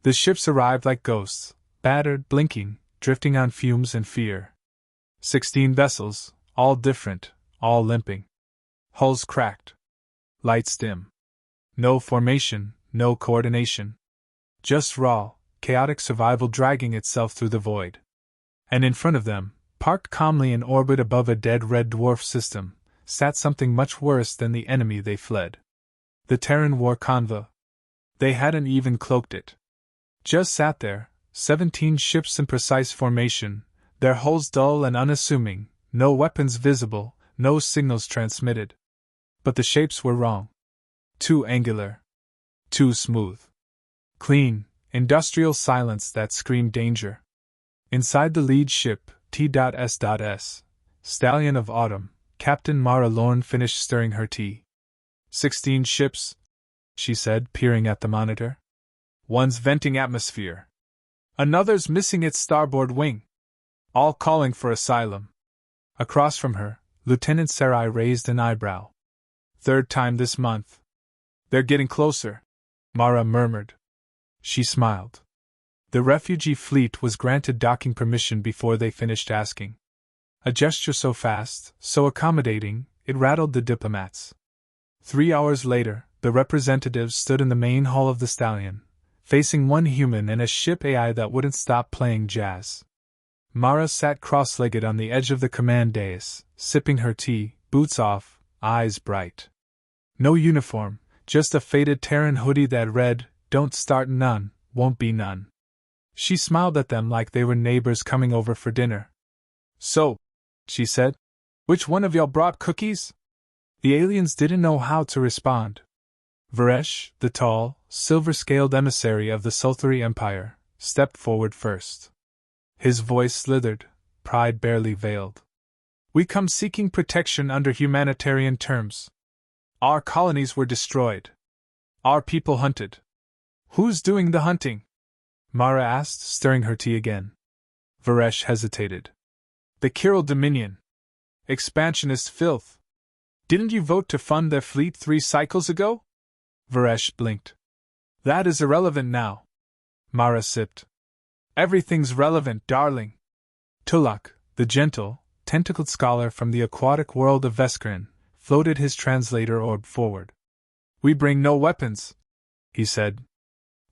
The ships arrived like ghosts, battered, blinking, drifting on fumes and fear. 16 vessels, all different, all limping. Hulls cracked. Lights dim. No formation, no coordination. Just raw, chaotic survival dragging itself through the void. And in front of them, parked calmly in orbit above a dead red dwarf system, sat something much worse than the enemy they fled. The Terran war convoy. They hadn't even cloaked it. Just sat there, 17 ships in precise formation, their hulls dull and unassuming, no weapons visible, no signals transmitted. But the shapes were wrong. Too angular. Too smooth. Clean, industrial silence that screamed danger. Inside the lead ship, T.S.S., Stallion of Autumn, Captain Mara Lorne finished stirring her tea. 16 ships, she said, peering at the monitor. One's venting atmosphere. Another's missing its starboard wing. All calling for asylum. Across from her, Lieutenant Sarai raised an eyebrow. Third time this month. They're getting closer, Mara murmured. She smiled. The refugee fleet was granted docking permission before they finished asking. A gesture so fast, so accommodating, it rattled the diplomats. 3 hours later, the representatives stood in the main hall of the Stallion, facing one human and a ship AI that wouldn't stop playing jazz. Mara sat cross-legged on the edge of the command dais, sipping her tea, boots off, eyes bright. No uniform, just a faded Terran hoodie that read, "Don't start none, won't be none." She smiled at them like they were neighbors coming over for dinner. "So," she said, "which one of y'all brought cookies?" The aliens didn't know how to respond. Varesh, the tall, silver-scaled emissary of the Sultari Empire, stepped forward first. His voice slithered, pride barely veiled. "We come seeking protection under humanitarian terms. Our colonies were destroyed. Our people hunted." "Who's doing the hunting?" Mara asked, stirring her tea again. Varesh hesitated. "The Kirill Dominion. Expansionist filth. Didn't you vote to fund their fleet 3 cycles ago?" Varesh blinked. "That is irrelevant now." Mara sipped. "Everything's relevant, darling." Tulak, the gentle, tentacled scholar from the aquatic world of Veskrin, floated his translator orb forward. "We bring no weapons," he said.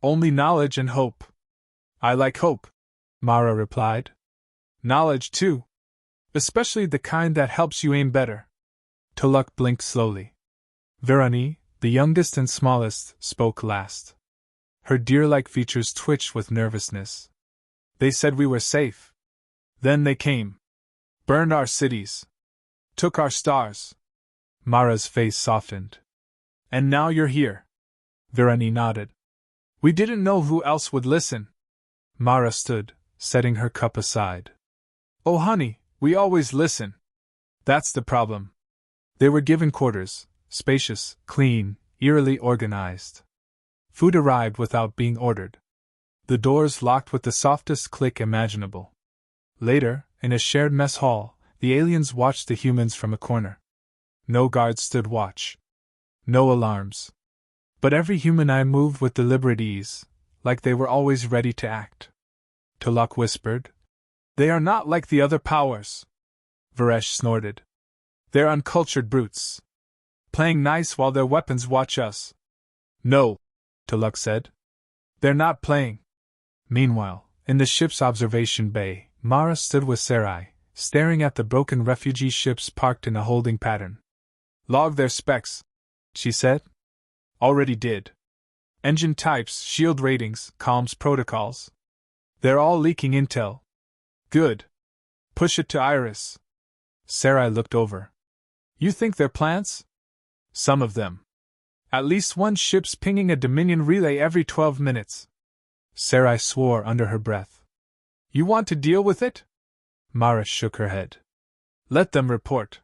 "Only knowledge and hope." "I like hope," Mara replied. "Knowledge, too. Especially the kind that helps you aim better." Tulak blinked slowly. Virani, the youngest and smallest, spoke last. Her deer-like features twitched with nervousness. "They said we were safe. Then they came. Burned our cities. Took our stars." Mara's face softened. "And now you're here." Virani nodded. "We didn't know who else would listen." Mara stood, setting her cup aside. "Oh honey, we always listen. That's the problem." They were given quarters, spacious, clean, eerily organized. Food arrived without being ordered. The doors locked with the softest click imaginable. Later, in a shared mess hall, the aliens watched the humans from a corner. No guards stood watch. No alarms. But every human eye moved with deliberate ease, like they were always ready to act. Tulak whispered. "They are not like the other powers." Varesh snorted. "They're uncultured brutes. Playing nice while their weapons watch us." "No," Tulak said. "They're not playing." Meanwhile, in the ship's observation bay, Mara stood with Sarai, staring at the broken refugee ships parked in a holding pattern. "Log their specs," she said. "Already did. Engine types, shield ratings, comms protocols. They're all leaking intel." "Good. Push it to Iris." Sarai looked over. "You think they're plants?" "Some of them. At least one ship's pinging a Dominion relay every 12 minutes. Sarai swore under her breath. "You want to deal with it?" Mara shook her head. "Let them report.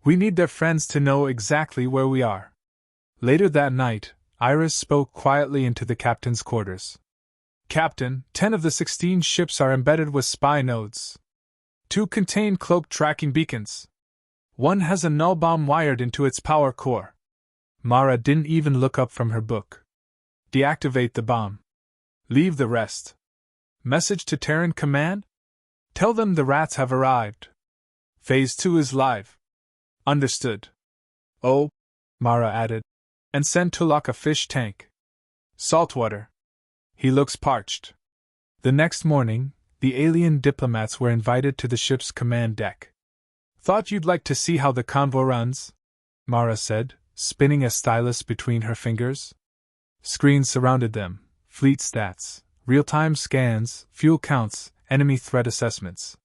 We need their friends to know exactly where we are." Later that night, Iris spoke quietly into the captain's quarters. "Captain, 10 of the 16 ships are embedded with spy nodes. 2 contain cloak tracking beacons. 1 has a null bomb wired into its power core." Mara didn't even look up from her book. "Deactivate the bomb." Leave the rest. Message to Terran Command? Tell them the rats have arrived. Phase 2 is live. Understood. Oh, Mara added. And send Tulak a fish tank. Saltwater. He looks parched. The next morning, the alien diplomats were invited to the ship's command deck. Thought you'd like to see how the convoy runs? Mara said, spinning a stylus between her fingers. Screens surrounded them, fleet stats, real-time scans, fuel counts, enemy threat assessments.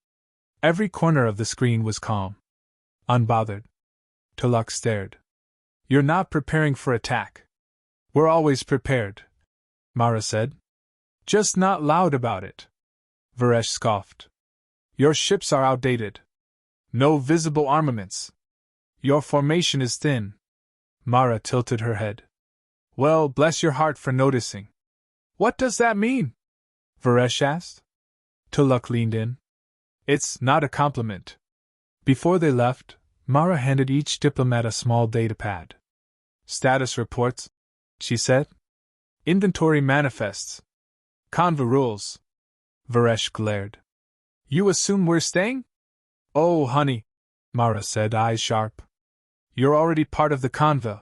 Every corner of the screen was calm. Unbothered. Tulak stared. You're not preparing for attack. We're always prepared, Mara said. Just not loud about it. Varesh scoffed. Your ships are outdated. No visible armaments. Your formation is thin. Mara tilted her head. Well, bless your heart for noticing. What does that mean? Varesh asked. Tulak leaned in. It's not a compliment. Before they left, Mara handed each diplomat a small datapad. Status reports, she said. Inventory manifests. Convoy rules. Varesh glared. You assume we're staying? Oh, honey, Mara said, eyes sharp. You're already part of the convoy.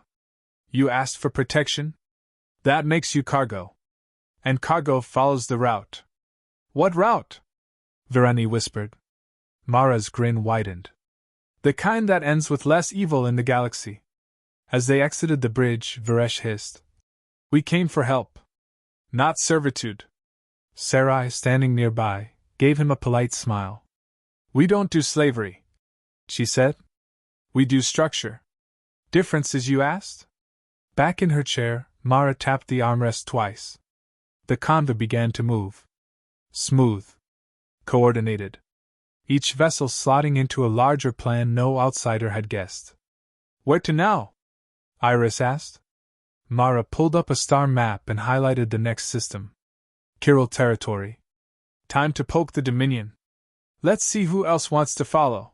You asked for protection? That makes you cargo. And cargo follows the route. What route? Virani whispered. Mara's grin widened. The kind that ends with less evil in the galaxy. As they exited the bridge, Varesh hissed. We came for help. Not servitude. Sarai, standing nearby, gave him a polite smile. We don't do slavery, she said. We do structure. Differences, you asked? Back in her chair, Mara tapped the armrest twice. The convoy began to move. Smooth. Coordinated. Each vessel slotting into a larger plan no outsider had guessed. Where to now? Iris asked. Mara pulled up a star map and highlighted the next system. Kirill territory. Time to poke the Dominion. Let's see who else wants to follow.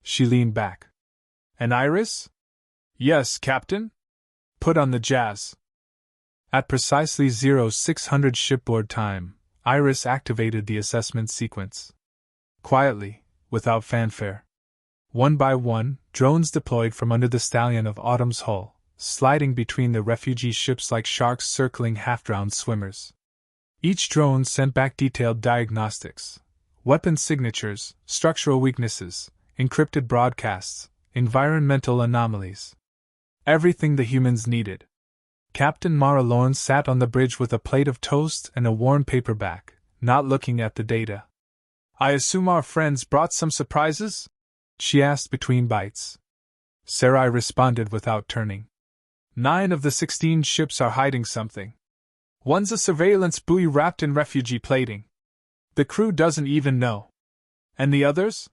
She leaned back. And Iris? Yes, Captain. Put on the jazz. At precisely 0600 shipboard time, Iris activated the assessment sequence. Quietly, without fanfare. One by one, drones deployed from under the stallion of Autumn's hull, sliding between the refugee ships like sharks circling half-drowned swimmers. Each drone sent back detailed diagnostics, weapon signatures, structural weaknesses, encrypted broadcasts, environmental anomalies. Everything the humans needed. Captain Mara Lorne sat on the bridge with a plate of toast and a worn paperback, not looking at the data. I assume our friends brought some surprises? She asked between bites. Sarai responded without turning. 9 of the 16 ships are hiding something. One's a surveillance buoy wrapped in refugee plating. The crew doesn't even know. And the others?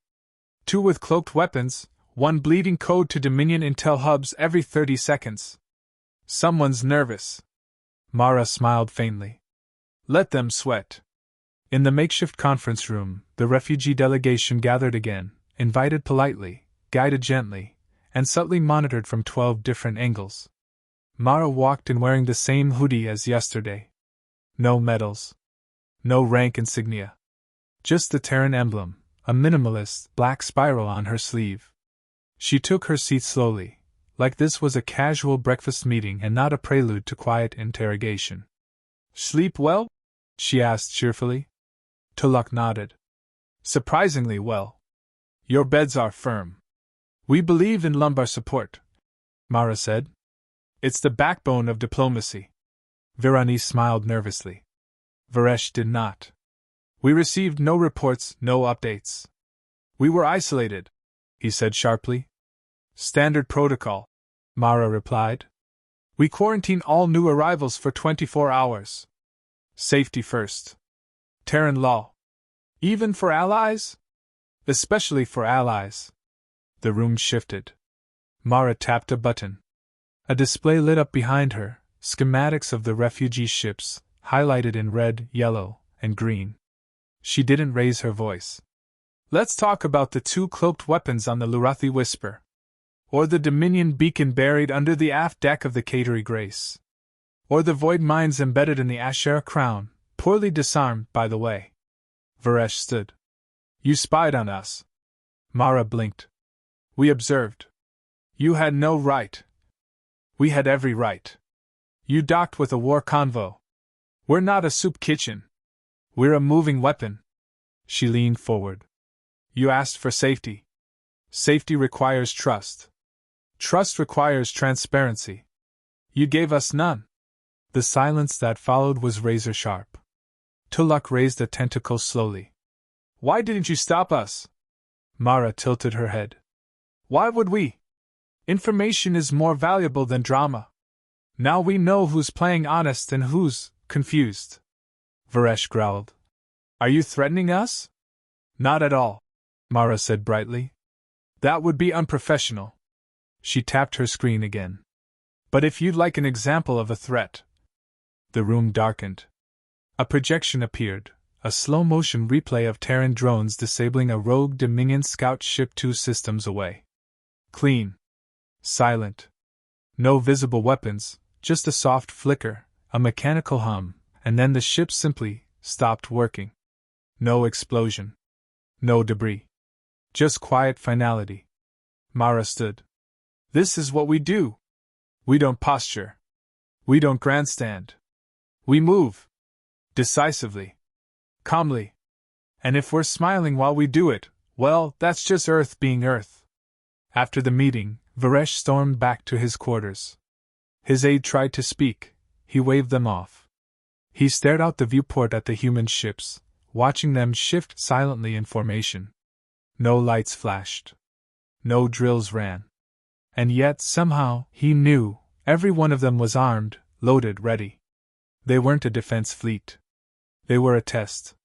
2 with cloaked weapons, 1 bleeding code to Dominion intel hubs every 30 seconds. Someone's nervous. Mara smiled faintly. Let them sweat. In the makeshift conference room, the refugee delegation gathered again, invited politely, guided gently, and subtly monitored from 12 different angles. Mara walked in wearing the same hoodie as yesterday. No medals. No rank insignia. Just the Terran emblem, a minimalist, black spiral on her sleeve. She took her seat slowly, like this was a casual breakfast meeting and not a prelude to quiet interrogation. Sleep well? She asked cheerfully. Tulak nodded. Surprisingly well. Your beds are firm. We believe in lumbar support, Mara said. It's the backbone of diplomacy. Virani smiled nervously. Varesh did not. We received no reports, no updates. We were isolated, he said sharply. Standard protocol, Mara replied. We quarantine all new arrivals for 24 hours. Safety first. Terran law. Even for allies? Especially for allies. The room shifted. Mara tapped a button. A display lit up behind her, schematics of the refugee ships, highlighted in red, yellow, and green. She didn't raise her voice. Let's talk about the 2 cloaked weapons on the Lurathi Whisper. Or the Dominion beacon buried under the aft deck of the Cateri Grace. Or the void mines embedded in the Asherah Crown, Poorly disarmed, by the way. Varesh stood. You spied on us. Mara blinked. We observed. You had no right. We had every right. You docked with a war convoy. We're not a soup kitchen. We're a moving weapon. She leaned forward. You asked for safety. Safety requires trust. Trust requires transparency. You gave us none. The silence that followed was razor sharp. Tulak raised a tentacle slowly. Why didn't you stop us? Mara tilted her head. Why would we? Information is more valuable than drama. Now we know who's playing honest and who's confused. Varesh growled. Are you threatening us? Not at all, Mara said brightly. That would be unprofessional. She tapped her screen again. But if you'd like an example of a threat. The room darkened. A projection appeared, a slow-motion replay of Terran drones disabling a rogue Dominion scout ship 2 systems away. Clean. Silent. No visible weapons, just a soft flicker, a mechanical hum, and then the ship simply stopped working. No explosion. No debris. Just quiet finality. Mara stood. This is what we do. We don't posture. We don't grandstand. We move. Decisively. Calmly. And if we're smiling while we do it, well, that's just Earth being Earth. After the meeting, Varesh stormed back to his quarters. His aide tried to speak. He waved them off. He stared out the viewport at the human ships, watching them shift silently in formation. No lights flashed. No drills ran. And yet, somehow, he knew, every one of them was armed, loaded, ready. They weren't a defense fleet. They were a test.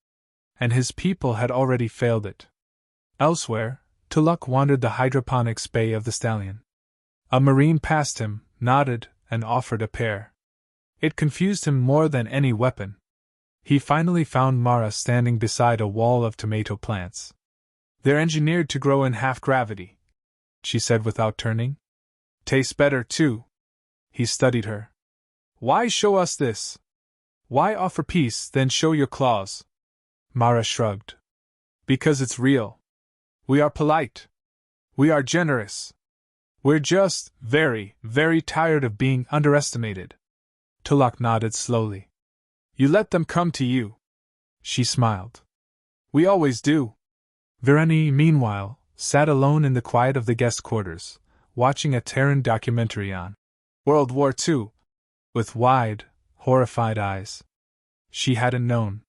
And his people had already failed it. Elsewhere, Tulak wandered the hydroponics bay of the Stallion. A marine passed him, nodded, and offered a pair. It confused him more than any weapon. He finally found Mara standing beside a wall of tomato plants. They're engineered to grow in half-gravity, she said without turning. Tastes better, too. He studied her. Why show us this? Why offer peace, then show your claws? Mara shrugged. Because it's real. We are polite. We are generous. We're just very, very tired of being underestimated. Tulak nodded slowly. You let them come to you. She smiled. We always do. Virani, meanwhile, sat alone in the quiet of the guest quarters, watching a Terran documentary on World War II, with wide, horrified eyes. She hadn't known.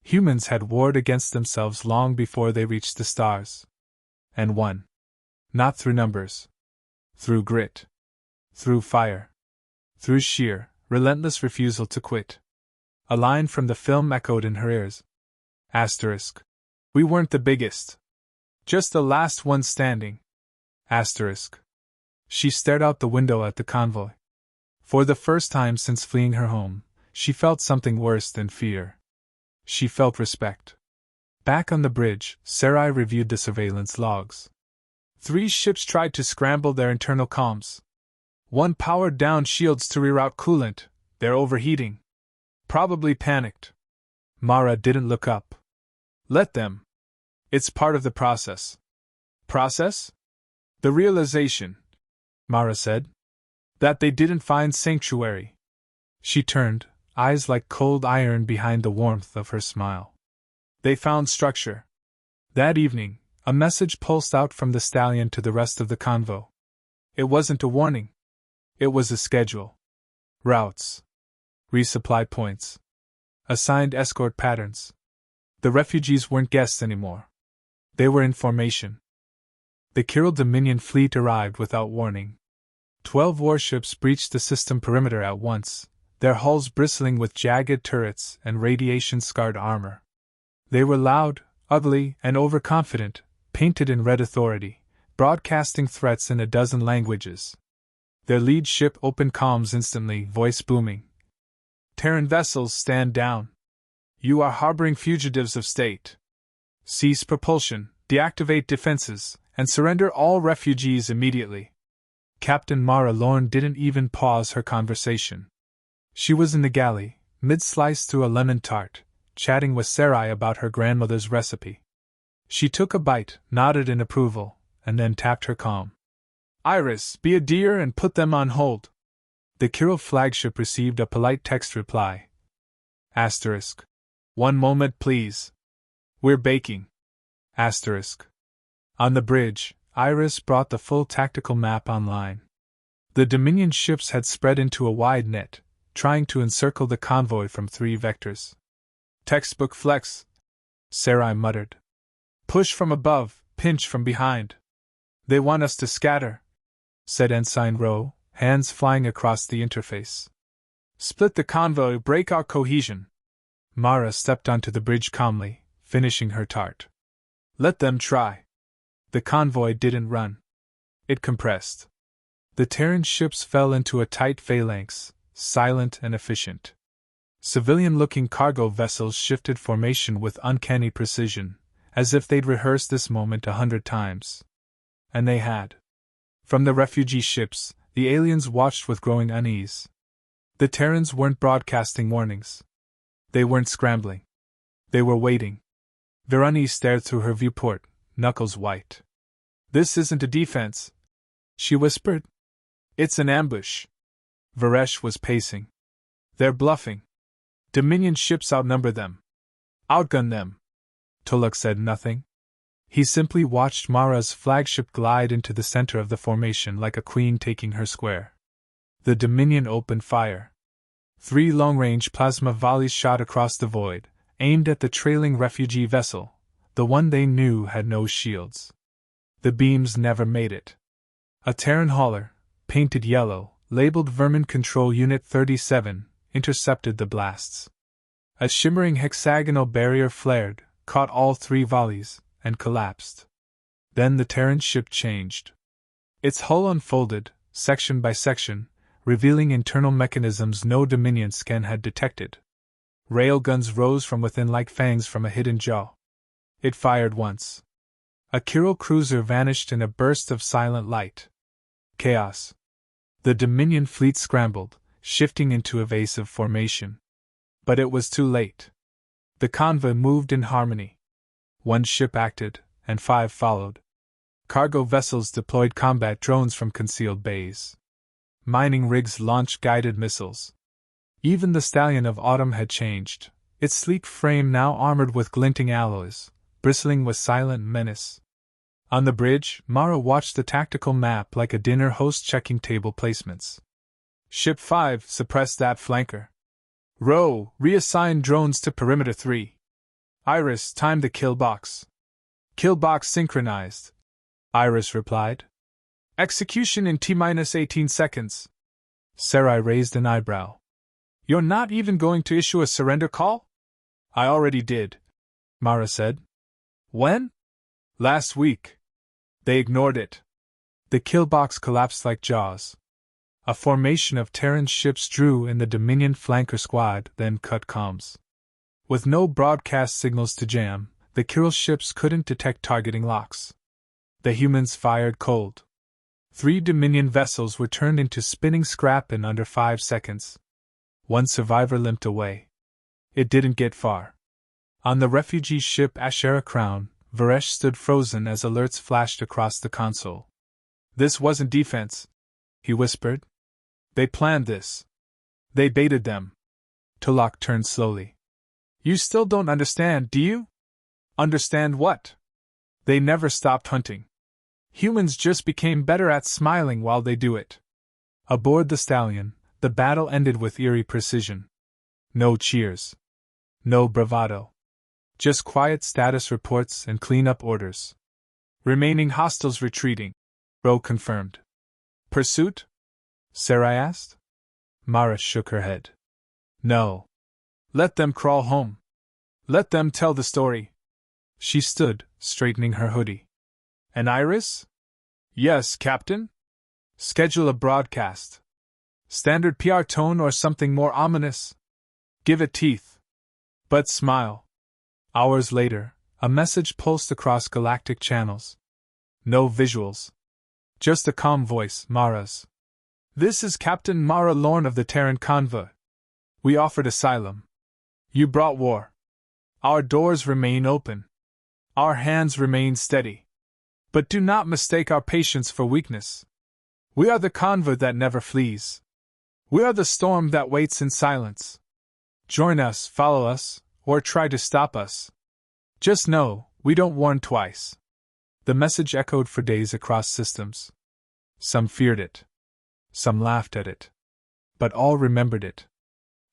Humans had warred against themselves long before they reached the stars. And won. Not through numbers. Through grit. Through fire. Through sheer, relentless refusal to quit. A line from the film echoed in her ears. Asterisk. We weren't the biggest. Just the last one standing. Asterisk. She stared out the window at the convoy. For the first time since fleeing her home, she felt something worse than fear. She felt respect. Back on the bridge, Sarai reviewed the surveillance logs. 3 ships tried to scramble their internal comms. 1 powered down shields to reroute coolant. They're overheating. Probably panicked. Mara didn't look up. Let them. It's part of the process. Process? The realization, Mara said, that they didn't find sanctuary. She turned, eyes like cold iron behind the warmth of her smile. They found structure. That evening, a message pulsed out from the Stallion to the rest of the convoy. It wasn't a warning. It was a schedule. Routes. Resupply points. Assigned escort patterns. The refugees weren't guests anymore. They were in formation. The Kirill Dominion fleet arrived without warning. 12 warships breached the system perimeter at once, their hulls bristling with jagged turrets and radiation-scarred armor. They were loud, ugly, and overconfident, painted in red authority, broadcasting threats in a dozen languages. Their lead ship opened comms instantly, voice booming. Terran vessels, stand down. You are harboring fugitives of state. Cease propulsion, deactivate defenses, and surrender all refugees immediately. Captain Mara Lorne didn't even pause her conversation. She was in the galley, mid-slice through a lemon tart, chatting with Sarai about her grandmother's recipe. She took a bite, nodded in approval, and then tapped her comm. Iris, be a dear and put them on hold. The Kirill flagship received a polite text reply. Asterisk. One moment, please. We're baking. Asterisk. On the bridge, Iris brought the full tactical map online. The Dominion ships had spread into a wide net, trying to encircle the convoy from 3 vectors. Textbook flex, Sarai muttered. Push from above, pinch from behind. They want us to scatter, said Ensign Rowe, hands flying across the interface. Split the convoy, break our cohesion. Mara stepped onto the bridge calmly, finishing her tart. Let them try. The convoy didn't run. It compressed. The Terran ships fell into a tight phalanx, silent and efficient. Civilian-looking cargo vessels shifted formation with uncanny precision, as if they'd rehearsed this moment 100 times. And they had. From the refugee ships, the aliens watched with growing unease. The Terrans weren't broadcasting warnings. They weren't scrambling. They were waiting. Verani stared through her viewport, knuckles white. This isn't a defense, she whispered. It's an ambush. Varesh was pacing. They're bluffing. Dominion ships outnumber them. Outgun them. Tuluk said nothing. He simply watched Mara's flagship glide into the center of the formation like a queen taking her square. The Dominion opened fire. 3 long-range plasma volleys shot across the void, aimed at the trailing refugee vessel, the one they knew had no shields. The beams never made it. A Terran hauler, painted yellow, labeled Vermin Control Unit 37, intercepted the blasts. A shimmering hexagonal barrier flared, caught all 3 volleys, and collapsed. Then the Terran ship changed. Its hull unfolded, section by section, revealing internal mechanisms no Dominion scan had detected. Railguns rose from within like fangs from a hidden jaw. It fired once. A Kirill cruiser vanished in a burst of silent light. Chaos. The Dominion fleet scrambled, shifting into evasive formation. But it was too late. The convoy moved in harmony. 1 ship acted, and 5 followed. Cargo vessels deployed combat drones from concealed bays. Mining rigs launched guided missiles. Even the Stallion of Autumn had changed, its sleek frame now armored with glinting alloys, bristling with silent menace. On the bridge, Mara watched the tactical map like a dinner host checking table placements. Ship 5, suppress that flanker. Row, reassign drones to perimeter 3. Iris, time the kill box. Kill box synchronized, Iris replied. Execution in T-18 seconds. Sarai raised an eyebrow. You're not even going to issue a surrender call? I already did, Mara said. When? Last week. They ignored it. The kill box collapsed like jaws. A formation of Terran ships drew in the Dominion flanker squad, then cut comms. With no broadcast signals to jam, the Kirill ships couldn't detect targeting locks. The humans fired cold. 3 Dominion vessels were turned into spinning scrap in under 5 seconds. 1 survivor limped away. It didn't get far. On the refugee ship Ashera Crown, Varesh stood frozen as alerts flashed across the console. This wasn't defense, he whispered. They planned this. They baited them. Tulak turned slowly. You still don't understand, do you? Understand what? They never stopped hunting. Humans just became better at smiling while they do it. Aboard the Stallion, the battle ended with eerie precision. No cheers. No bravado. Just quiet status reports and cleanup orders. Remaining hostiles retreating, Rowe confirmed. Pursuit? Sarai asked. Mara shook her head. No. Let them crawl home. Let them tell the story. She stood, straightening her hoodie. An Iris? Yes, Captain. Schedule a broadcast. Standard PR tone or something more ominous? Give it teeth. But smile. Hours later, a message pulsed across galactic channels. No visuals. Just a calm voice, Mara's. This is Captain Mara Lorne of the Terran Convoy. We offered asylum. You brought war. Our doors remain open. Our hands remain steady. But do not mistake our patience for weakness. We are the convoy that never flees. We are the storm that waits in silence. Join us, follow us, or try to stop us. Just know, we don't warn twice. The message echoed for days across systems. Some feared it. Some laughed at it. But all remembered it.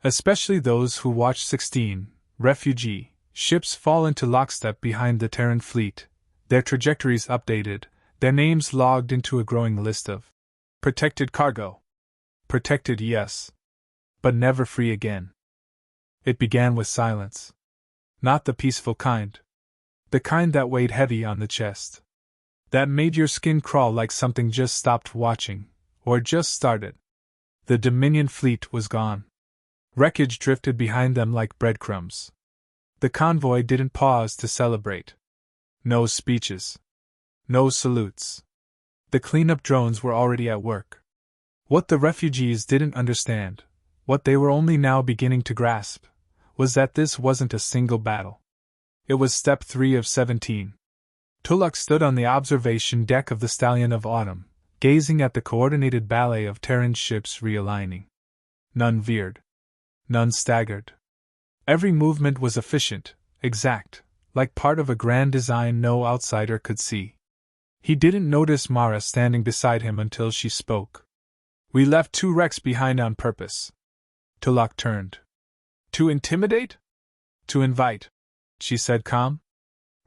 Especially those who watched 16 refugee ships fall into lockstep behind the Terran fleet, their trajectories updated, their names logged into a growing list of protected cargo. Protected, yes. But never free again. It began with silence. Not the peaceful kind. The kind that weighed heavy on the chest. That made your skin crawl like something just stopped watching, or just started. The Dominion fleet was gone. Wreckage drifted behind them like breadcrumbs. The convoy didn't pause to celebrate. No speeches. No salutes. The cleanup drones were already at work. What the refugees didn't understand, what they were only now beginning to grasp, was that this wasn't a single battle. It was step 3 of 17. Tuluk stood on the observation deck of the Stallion of Autumn, gazing at the coordinated ballet of Terran ships realigning. None veered. None staggered. Every movement was efficient, exact, like part of a grand design no outsider could see. He didn't notice Mara standing beside him until she spoke. We left 2 wrecks behind on purpose. Tuluk turned. To intimidate? To invite, she said calm.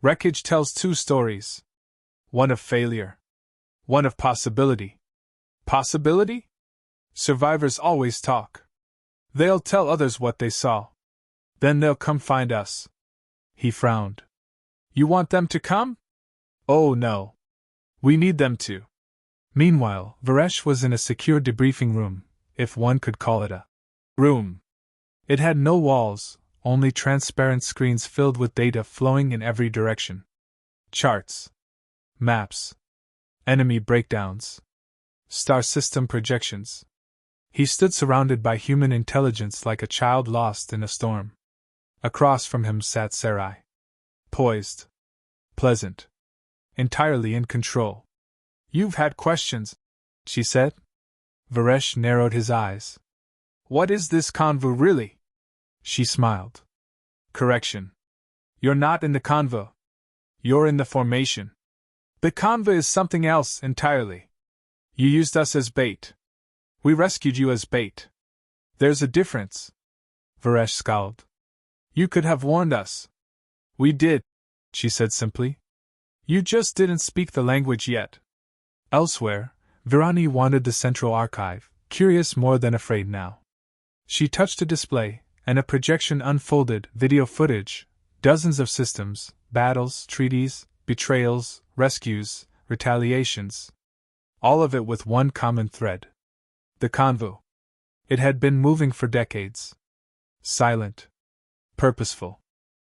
Wreckage tells 2 stories. One of failure. One of possibility. Possibility? Survivors always talk. They'll tell others what they saw. Then they'll come find us. He frowned. You want them to come? Oh no. We need them to. Meanwhile, Varesh was in a secure debriefing room, if one could call it a room. It had no walls, only transparent screens filled with data flowing in every direction. Charts. Maps. Enemy breakdowns. Star system projections. He stood surrounded by human intelligence like a child lost in a storm. Across from him sat Sarai. Poised. Pleasant. Entirely in control. You've had questions, she said. Varesh narrowed his eyes. What is this convoy really? She smiled. Correction. You're not in the convoy. You're in the formation. The convoy is something else entirely. You used us as bait. We rescued you as bait. There's a difference. Varesh scowled. You could have warned us. We did, she said simply. You just didn't speak the language yet. Elsewhere, Virani wandered the central archive, curious more than afraid now. She touched a display, and a projection unfolded video footage, dozens of systems, battles, treaties, betrayals, rescues, retaliations. All of it with one common thread. The convoy. It had been moving for decades. Silent. Purposeful.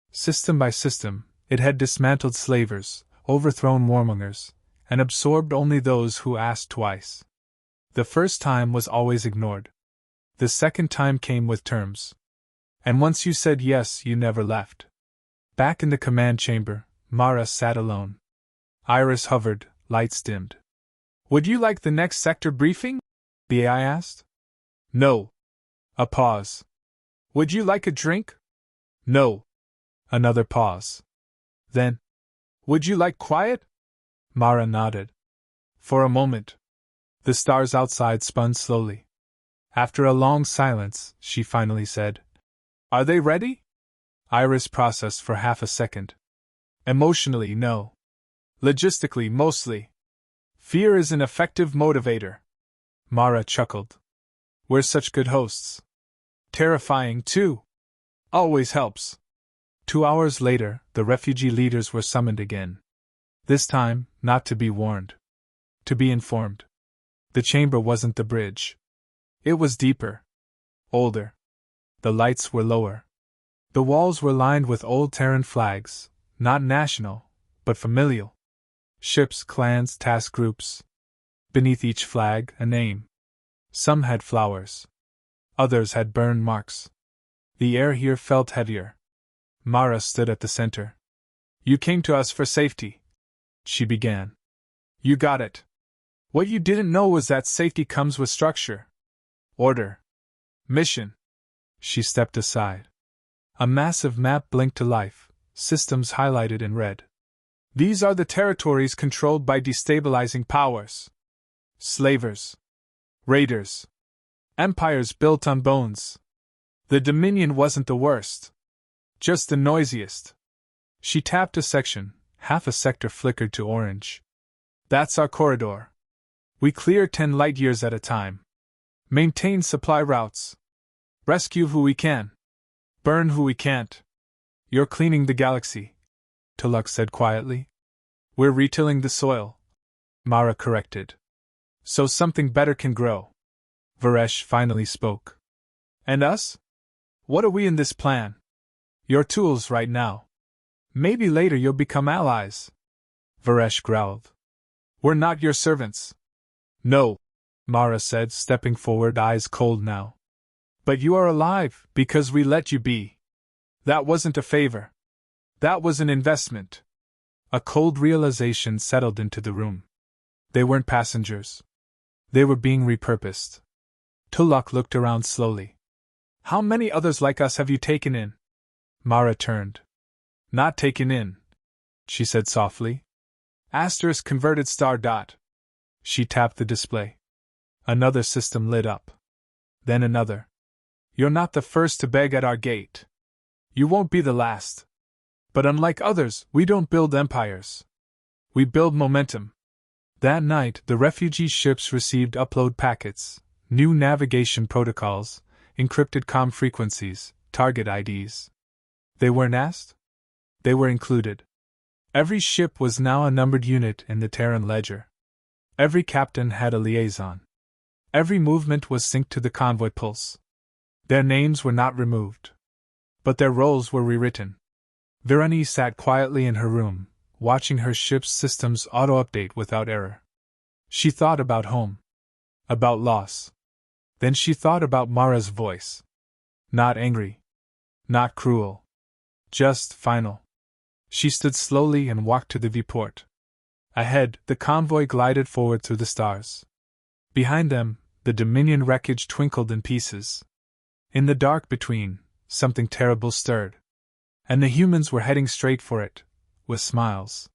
System by system, it had dismantled slavers, overthrown warmongers, and absorbed only those who asked twice. The first time was always ignored. The second time came with terms. And once you said yes, you never left. Back in the command chamber, Mara sat alone. Iris hovered, lights dimmed. Would you like the next sector briefing? The AI asked. No. A pause. Would you like a drink? No. Another pause. Then, would you like quiet? Mara nodded. For a moment. The stars outside spun slowly. After a long silence, she finally said, Are they ready? Iris processed for half a second. Emotionally, no. Logistically, mostly. Fear is an effective motivator. Mara chuckled. We're such good hosts. Terrifying, too. Always helps. 2 hours later, the refugee leaders were summoned again. This time, not to be warned. To be informed. The chamber wasn't the bridge. It was deeper. Older. The lights were lower. The walls were lined with old Terran flags, not national, but familial. Ships, clans, task groups. Beneath each flag, a name. Some had flowers. Others had burn marks. The air here felt heavier. Mara stood at the center. You came to us for safety, she began. You got it. What you didn't know was that safety comes with structure. Order. Mission. She stepped aside. A massive map blinked to life, systems highlighted in red. These are the territories controlled by destabilizing powers. Slavers. Raiders. Empires built on bones. The Dominion wasn't the worst. Just the noisiest. She tapped a section, half a sector flickered to orange. That's our corridor. We clear 10 light years at a time. Maintain supply routes. Rescue who we can. Burn who we can't. You're cleaning the galaxy, Tuluk said quietly. We're retilling the soil, Mara corrected. So something better can grow. Varesh finally spoke. And us? What are we in this plan? Your tools right now. Maybe later you'll become allies. Varesh growled. We're not your servants. No, Mara said, stepping forward, eyes cold now. But you are alive because we let you be. That wasn't a favor. That was an investment. A cold realization settled into the room. They weren't passengers. They were being repurposed. Tuluk looked around slowly. How many others like us have you taken in? Mara turned. Not taken in, she said softly. Asterisk converted star dot. She tapped the display. Another system lit up. Then another. You're not the first to beg at our gate. You won't be the last. But unlike others, we don't build empires. We build momentum. That night, the refugee ships received upload packets, new navigation protocols, encrypted comm frequencies, target IDs. They weren't asked? They were included. Every ship was now a numbered unit in the Terran ledger. Every captain had a liaison. Every movement was synced to the convoy pulse. Their names were not removed. But their roles were rewritten. Virani sat quietly in her room, watching her ship's systems auto-update without error. She thought about home. About loss. Then she thought about Mara's voice. Not angry. Not cruel. Just final. She stood slowly and walked to the viewport. Ahead, the convoy glided forward through the stars. Behind them, the Dominion wreckage twinkled in pieces. In the dark between, something terrible stirred. And the humans were heading straight for it, with smiles.